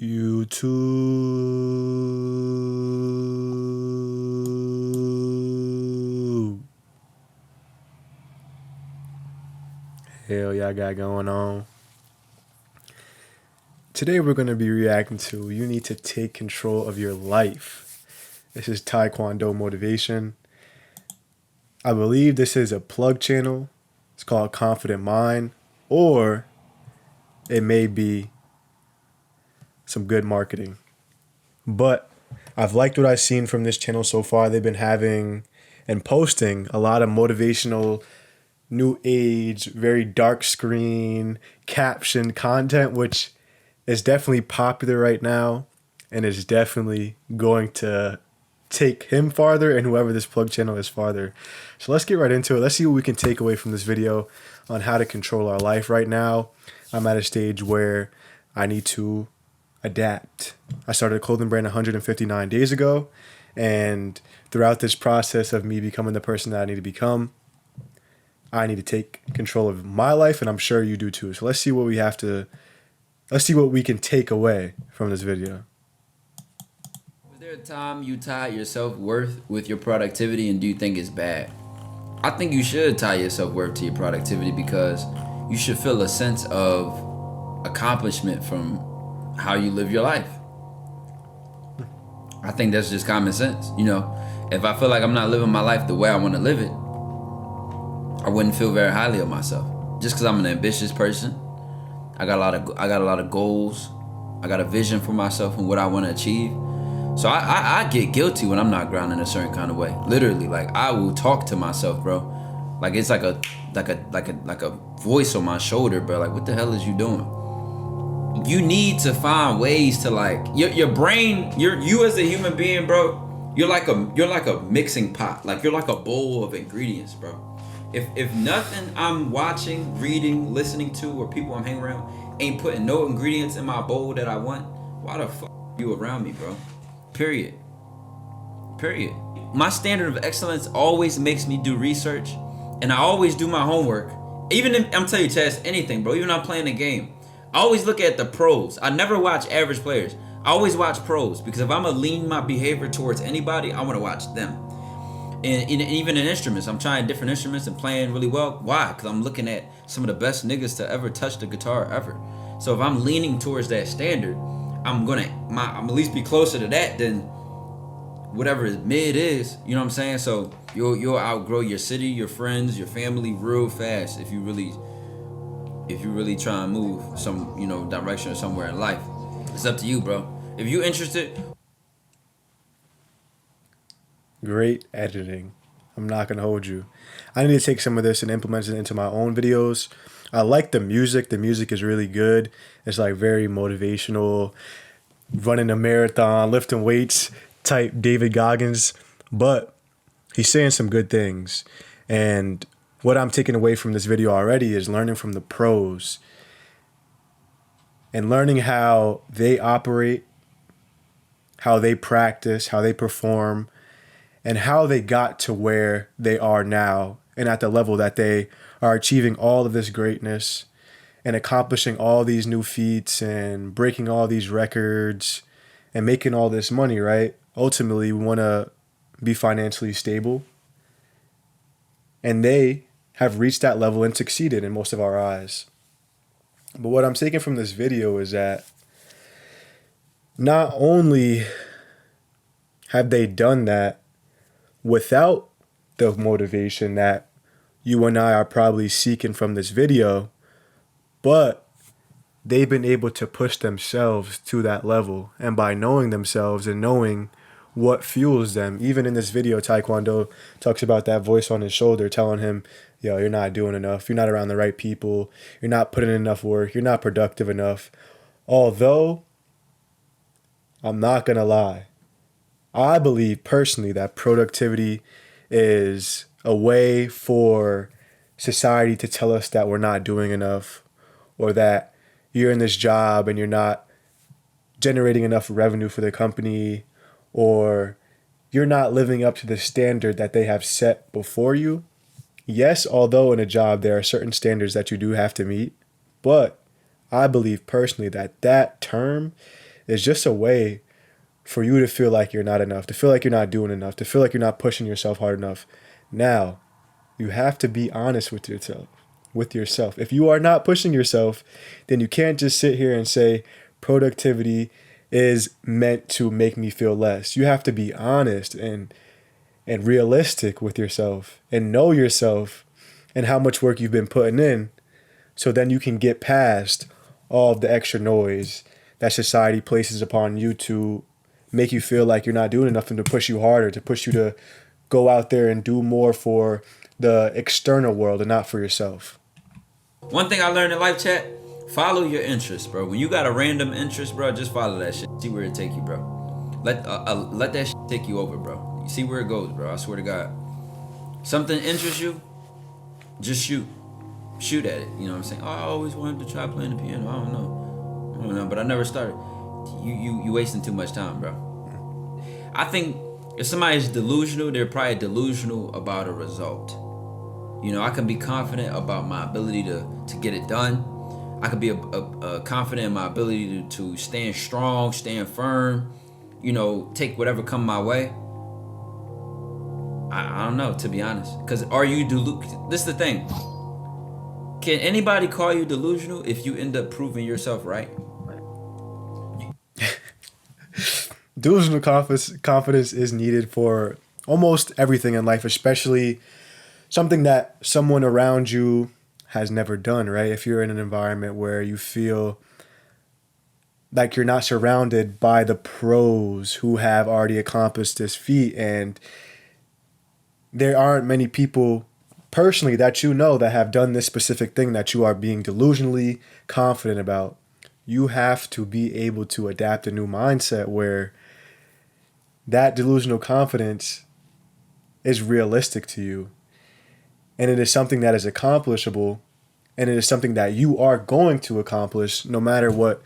YouTube. Hell y'all got going on. Today we're going to be reacting to You Need to Take Control of Your Life. This is Taekwondo Motivation. I believe this is a plug channel. It's called Confident Mind, or it may be some good marketing. But I've liked what I've seen from this channel so far. They've been having and posting a lot of motivational, new age, very dark screen, caption content, which is definitely popular right now and is definitely going to take him farther and whoever this plug channel is farther. So let's get right into it. Let's see what we can take away from this video on how to control our life right now. I'm at a stage where I need to adapt. I started a clothing brand 159 days ago, and throughout this process of me becoming the person that I need to become, I need to take control of my life, and I'm sure you do too. So let's see what we can take away from this video. Was there a time you tied your self-worth with your productivity, and do you think it's bad? I think you should tie your self-worth to your productivity because you should feel a sense of accomplishment from how you live your life. I think that's just common sense. You know, if I feel like I'm not living my life the way I want to live it, I wouldn't feel very highly of myself. Just because I'm an ambitious person, I got a lot of goals. I got a vision for myself and what I want to achieve. So I get guilty when I'm not grounded in a certain kind of way. Literally, like I will talk to myself, bro. Like it's like a voice on my shoulder, bro. Like, what the hell is you doing? You need to find ways to, like, your brain, you as a human being, bro, you're like a mixing pot. Like you're like a bowl of ingredients, bro. If nothing I'm watching, reading, listening to, or people I'm hanging around ain't putting no ingredients in my bowl that I want, why the fuck are you around me, bro? Period. My standard of excellence always makes me do research, and I always do my homework. Even if I'm telling you, Chaz, anything, bro. Even if I'm playing a game, I always look at the pros. I never watch average players. I always watch pros, because if I'm gonna lean my behavior towards anybody, I want to watch them. And even in instruments, I'm trying different instruments and playing really well. Why? Because I'm looking at some of the best niggas to ever touch the guitar ever. So if I'm leaning towards that standard, I'm at least be closer to that than whatever mid is. You know what I'm saying? So you'll outgrow your city, your friends, your family real fast if you really try and move some, direction or somewhere in life. It's up to you, bro. If you interested. Great editing. I'm not going to hold you. I need to take some of this and implement it into my own videos. I like the music. The music is really good. It's like very motivational, running a marathon, lifting weights type David Goggins. But he's saying some good things. And what I'm taking away from this video already is learning from the pros and learning how they operate, how they practice, how they perform, and how they got to where they are now and at the level that they are achieving all of this greatness and accomplishing all these new feats and breaking all these records and making all this money, right? Ultimately, we want to be financially stable. And they have reached that level and succeeded in most of our eyes. But what I'm taking from this video is that not only have they done that without the motivation that you and I are probably seeking from this video, but they've been able to push themselves to that level. And by knowing themselves and knowing what fuels them, even in this video, Taekwondo talks about that voice on his shoulder telling him, yo, you're not doing enough. You're not around the right people. You're not putting in enough work. You're not productive enough. Although, I'm not going to lie, I believe personally that productivity is a way for society to tell us that we're not doing enough, or that you're in this job and you're not generating enough revenue for the company, or you're not living up to the standard that they have set before you. Yes, although in a job there are certain standards that you do have to meet, but I believe personally that that term is just a way for you to feel like you're not enough, to feel like you're not doing enough, to feel like you're not pushing yourself hard enough. Now, you have to be honest with yourself. With yourself. If you are not pushing yourself, then you can't just sit here and say productivity is meant to make me feel less. You have to be honest and realistic with yourself and know yourself and how much work you've been putting in, so then you can get past all of the extra noise that society places upon you to make you feel like you're not doing enough and to push you harder, to push you to go out there and do more for the external world and not for yourself. One thing I learned in life, chat, follow your interests, bro. When you got a random interest, bro, just follow that shit. See where it take you, bro. Let that shit take you over, bro. You see where it goes, bro. I swear to God. Something interests you, just shoot. Shoot at it. You know what I'm saying? Oh, I always wanted to try playing the piano. I don't know, but I never started. You wasting too much time, bro. I think if somebody's delusional, they're probably delusional about a result. You know, I can be confident about my ability to get it done. I could be confident in my ability to stand strong, stand firm, you know, take whatever come my way. I don't know, to be honest. Because are you this is the thing. Can anybody call you delusional if you end up proving yourself right? Delusional confidence is needed for almost everything in life, especially something that someone around you has never done, right? If you're in an environment where you feel like you're not surrounded by the pros who have already accomplished this feat, and there aren't many people personally that you know that have done this specific thing that you are being delusionally confident about, you have to be able to adapt a new mindset where that delusional confidence is realistic to you. And it is something that is accomplishable, and it is something that you are going to accomplish no matter what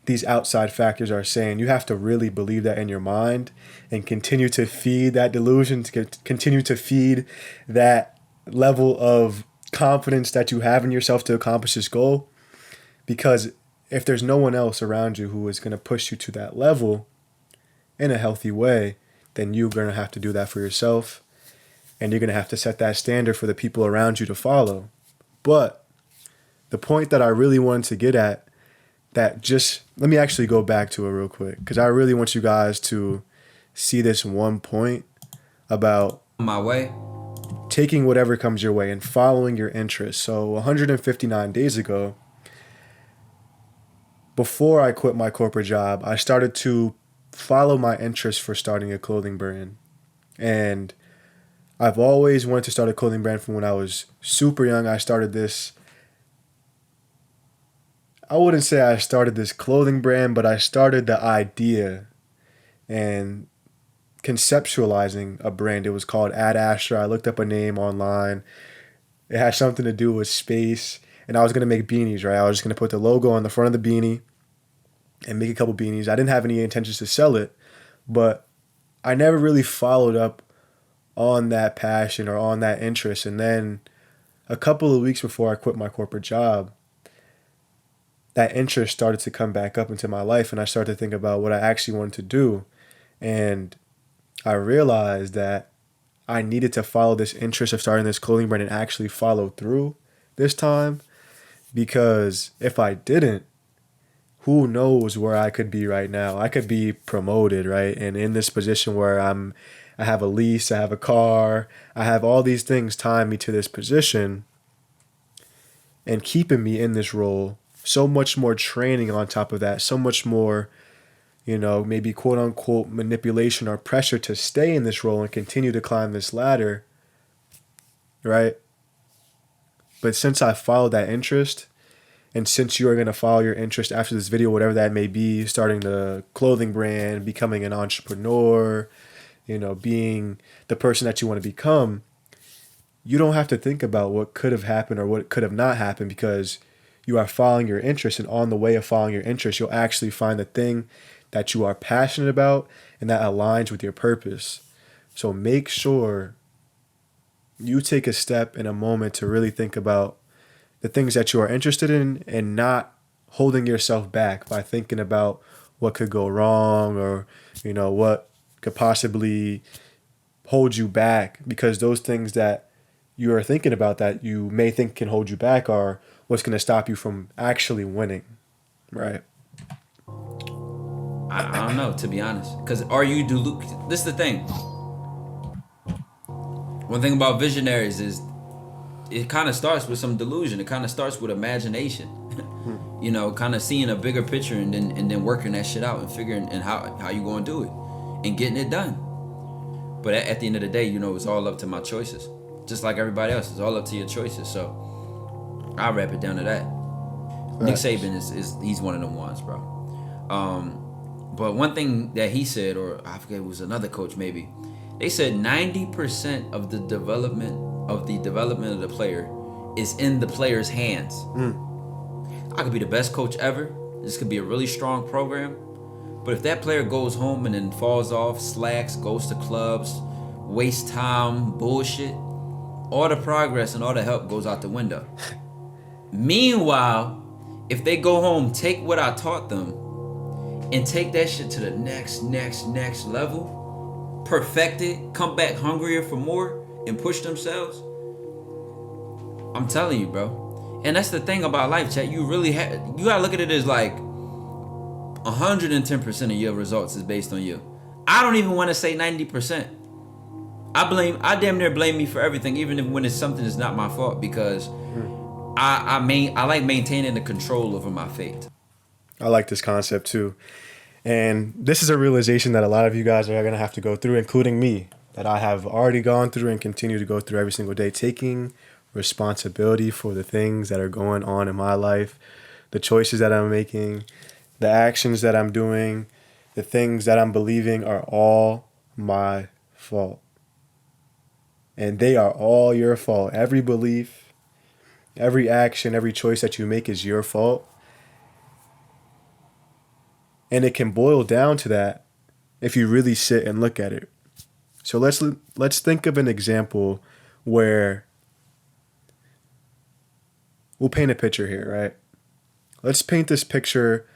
these outside factors are saying. You have to really believe that in your mind and continue to feed that delusion, to continue to feed that level of confidence that you have in yourself to accomplish this goal. Because if there's no one else around you who is going to push you to that level in a healthy way, then you're going to have to do that for yourself. And you're going to have to set that standard for the people around you to follow. But the point that I really wanted to get at, let me actually go back to it real quick, because I really want you guys to see this one point about My way. taking whatever comes your way and following your interests. So 159 days ago, before I quit my corporate job, I started to follow my interest for starting a clothing brand. And I've always wanted to start a clothing brand from when I was super young. I wouldn't say I started this clothing brand, but I started the idea and conceptualizing a brand. It was called Ad Astra. I looked up a name online. It had something to do with space. And I was going to make beanies, right? I was just going to put the logo on the front of the beanie and make a couple beanies. I didn't have any intentions to sell it, but I never really followed up on that passion or on that interest. And then a couple of weeks before I quit my corporate job, that interest started to come back up into my life, and I started to think about what I actually wanted to do. And I realized that I needed to follow this interest of starting this clothing brand and actually follow through this time, because if I didn't, who knows where I could be right now. I could be promoted, right? And in this position where I have a lease, I have a car, I have all these things tying me to this position and keeping me in this role. So much more training on top of that, so much more, maybe quote unquote manipulation or pressure to stay in this role and continue to climb this ladder, right? But since I followed that interest, and since you are going to follow your interest after this video, whatever that may be, starting the clothing brand, becoming an entrepreneur, being the person that you want to become, you don't have to think about what could have happened or what could have not happened, because you are following your interest, and on the way of following your interest, you'll actually find the thing that you are passionate about and that aligns with your purpose. So make sure you take a step in a moment to really think about the things that you are interested in and not holding yourself back by thinking about what could go wrong, or what could possibly hold you back, because those things that you are thinking about that you may think can hold you back are what's going to stop you from actually winning, right? I don't know, to be honest, because this is the thing. One thing about visionaries is it kind of starts with some delusion. It kind of starts with imagination. Kind of seeing a bigger picture and then working that shit out and figuring and how you going to do it and getting it done. But at the end of the day, it's all up to my choices. Just like everybody else, it's all up to your choices. So I'll wrap it down to that. Right. Nick Saban he's one of them ones, bro. But one thing that he said, or I forget, it was another coach maybe, they said 90% of the development of the player is in the player's hands. I could be the best coach ever. This could be a really strong program. But if that player goes home and then falls off, slacks, goes to clubs, wastes time, bullshit, all the progress and all the help goes out the window. Meanwhile, if they go home, take what I taught them, and take that shit to the next level, perfect it, come back hungrier for more, and push themselves, I'm telling you, bro. And that's the thing about life, chat. You gotta look at it as like 110% of your results is based on you. I don't even want to say 90%. I damn near blame me for everything, even when it's something that's not my fault, because I like maintaining the control over my fate. I like this concept too. And this is a realization that a lot of you guys are going to have to go through, including me, that I have already gone through and continue to go through every single day, taking responsibility for the things that are going on in my life, the choices that I'm making, the actions that I'm doing, the things that I'm believing are all my fault. And they are all your fault. Every belief, every action, every choice that you make is your fault. And it can boil down to that if you really sit and look at it. So let's think of an example where we'll paint a picture here, right? Let's paint this picture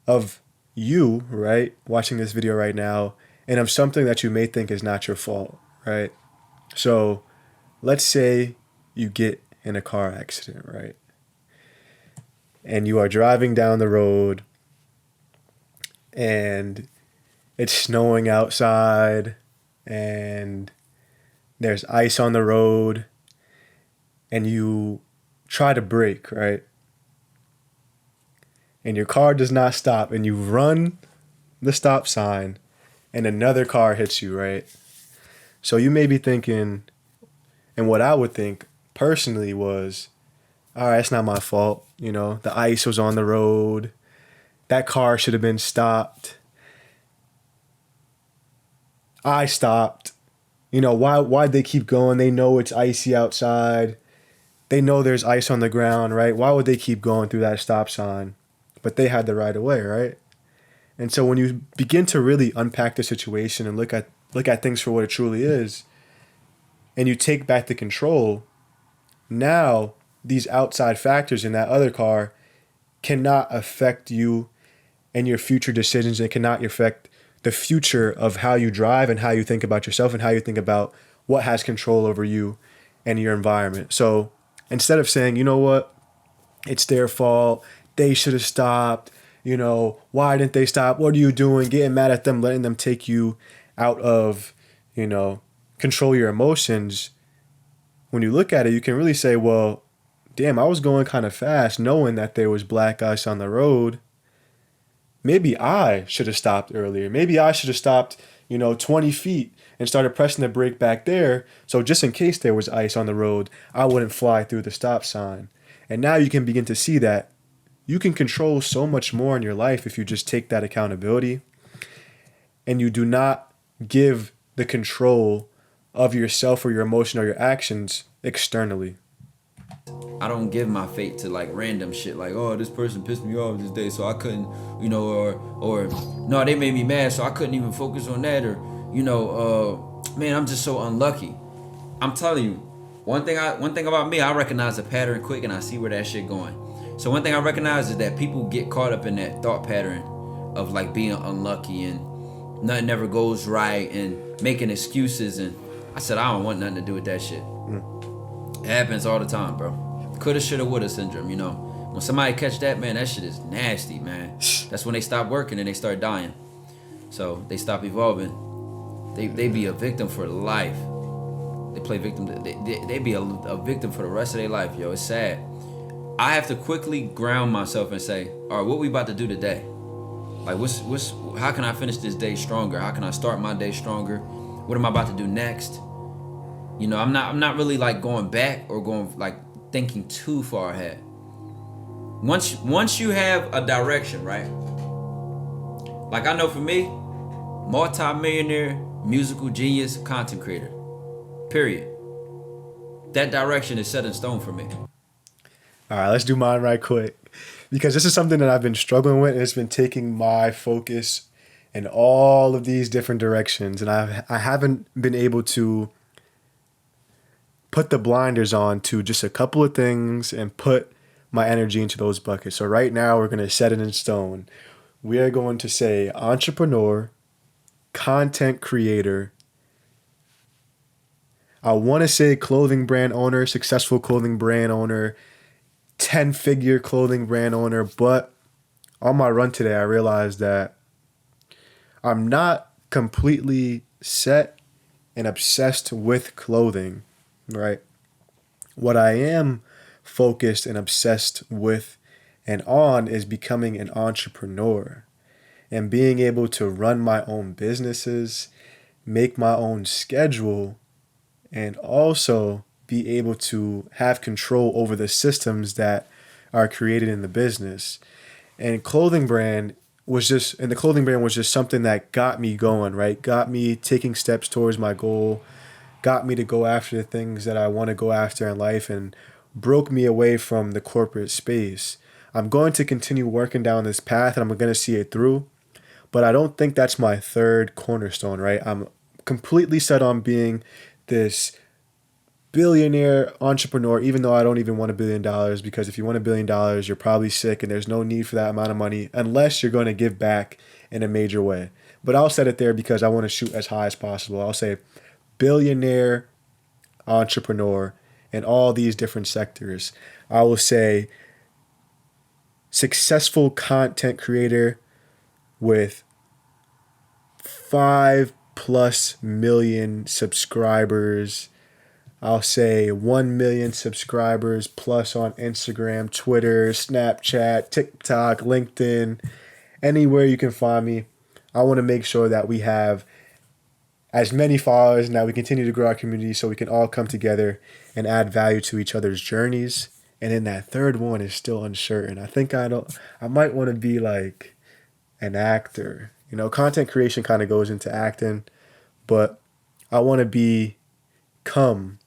of you, right, watching this video right now, and of something that you may think is not your fault, right? So let's say you get in a car accident, right? And you are driving down the road and it's snowing outside and there's ice on the road and you try to brake, right? And your car does not stop and you run the stop sign and another car hits you, right? So you may be thinking, and what I would think personally was, all right, it's not my fault. The ice was on the road. That car should have been stopped. I stopped. Why'd they keep going? They know it's icy outside. They know there's ice on the ground, right? Why would they keep going through that stop sign? But they had the right of way, right? And so when you begin to really unpack the situation and look at things for what it truly is, and you take back the control, now these outside factors in that other car cannot affect you and your future decisions. It cannot affect the future of how you drive and how you think about yourself and how you think about what has control over you and your environment. So instead of saying, you know what, it's their fault, they should have stopped, why didn't they stop? What are you doing? Getting mad at them, letting them take you out of, control your emotions. When you look at it, you can really say, well, damn, I was going kind of fast knowing that there was black ice on the road. Maybe I should have stopped earlier. Maybe I should have stopped, 20 feet and started pressing the brake back there. So just in case there was ice on the road, I wouldn't fly through the stop sign. And now you can begin to see that you can control so much more in your life if you just take that accountability and you do not give the control of yourself or your emotion or your actions externally. I don't give my fate to like random shit like, oh, this person pissed me off this day so I couldn't, or no, they made me mad so I couldn't even focus on that, or man, I'm just so unlucky. I'm telling you, one thing about me, I recognize a pattern quick and I see where that shit going. So one thing I recognize is that people get caught up in that thought pattern of like being unlucky and nothing ever goes right and making excuses. And I said, I don't want nothing to do with that shit. It happens all the time, bro. Coulda, shoulda, woulda syndrome, you know. When somebody catch that, man, that shit is nasty, man. That's when they stop working and they start dying. So they stop evolving. They be a victim for life. They play victim. They be a victim for the rest of their life, yo. It's sad. I have to quickly ground myself and say, all right, what we about to do today? Like, how can I finish this day stronger? How can I start my day stronger? What am I about to do next? You know, I'm not really like going back or going like thinking too far ahead. Once you have a direction, right? Like I know for me, multi-millionaire, musical genius, content creator. Period. That direction is set in stone for me. All right, let's do mine right quick. Because this is something that I've been struggling with, and it's been taking my focus in all of these different directions. And I haven't been able to put the blinders on to just a couple of things and put my energy into those buckets. So right now we're going to set it in stone. We are going to say entrepreneur, content creator. I want to say clothing brand owner, successful clothing brand owner, 10-figure clothing brand owner. But on my run today, I realized that I'm not completely set and obsessed with clothing, right? What I am focused and obsessed with and on is becoming an entrepreneur and being able to run my own businesses, make my own schedule, and also be able to have control over the systems that are created in the business. And the clothing brand was just something that got me going, right? Got me taking steps towards my goal, got me to go after the things that I want to go after in life, and broke me away from the corporate space. I'm going to continue working down this path and I'm going to see it through, but I don't think that's my third cornerstone, right? I'm completely set on being this billionaire entrepreneur, even though I don't even want $1 billion, because if you want $1 billion, you're probably sick and there's no need for that amount of money unless you're going to give back in a major way. But I'll set it there because I want to shoot as high as possible. I'll say billionaire entrepreneur in all these different sectors. I will say successful content creator with 5+ million subscribers. I'll say 1 million subscribers plus on Instagram, Twitter, Snapchat, TikTok, LinkedIn, anywhere you can find me. I want to make sure that we have as many followers and that we continue to grow our community so we can all come together and add value to each other's journeys. And then that third one is still uncertain. I think I might want to be like an actor. You know, content creation kind of goes into acting, but I want to become.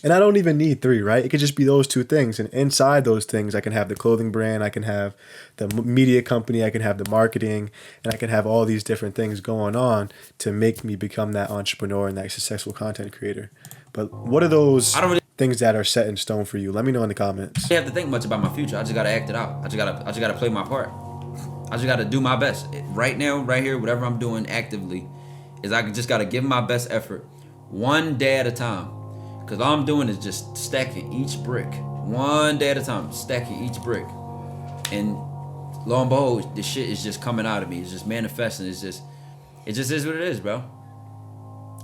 And I don't even need 3, right? It could just be those 2 things. And inside those things, I can have the clothing brand, I can have the media company, I can have the marketing, and I can have all these different things going on to make me become that entrepreneur and that successful content creator. But what are those things that are set in stone for you? Let me know in the comments. I don't have to think much about my future. I just gotta act it out. I just gotta play my part. I just gotta do my best. Right now, right here, whatever I'm doing actively, is I just gotta give my best effort, one day at a time. Because all I'm doing is just stacking each brick. One day at a time, stacking each brick. And lo and behold, the shit is just coming out of me. It's just manifesting. It just is what it is, bro.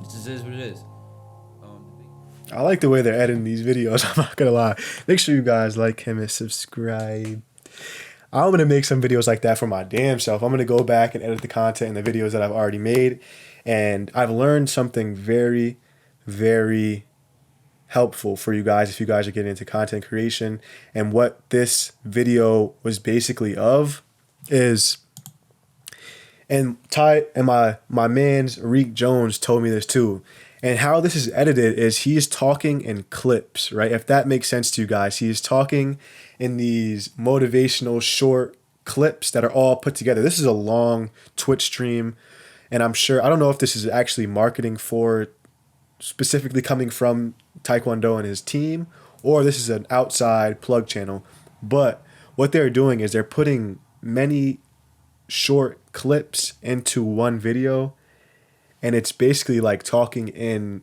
It just is what it is. I like the way they're editing these videos. I'm not going to lie. Make sure you guys like him and subscribe. I'm going to make some videos like that for my damn self. I'm going to go back and edit the content and the videos that I've already made. And I've learned something very, very helpful for you guys if you guys are getting into content creation. And what this video was basically of is, and Ty and my man's Reek Jones told me this too. And how this is edited is he is talking in clips, right? If that makes sense to you guys, he is talking in these motivational short clips that are all put together. This is a long Twitch stream, and I'm sure, I don't know if this is actually marketing for specifically coming from Taekwondo and his team, or this is an outside plug channel. But what they're doing is they're putting many short clips into one video, and it's basically like talking in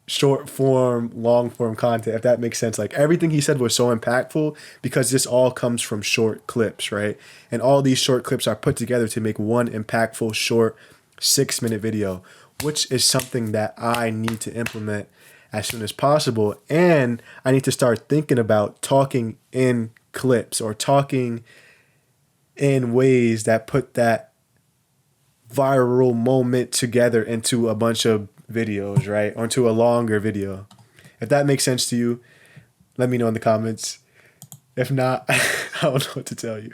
short form, long form content, if that makes sense. Like everything he said was so impactful because this all comes from short clips, right? And all these short clips are put together to make one impactful short 6-minute video, which is something that I need to implement as soon as possible. And I need to start thinking about talking in clips or talking in ways that put that viral moment together into a bunch of videos, right? Or into a longer video. If that makes sense to you, let me know in the comments. If not, I don't know what to tell you.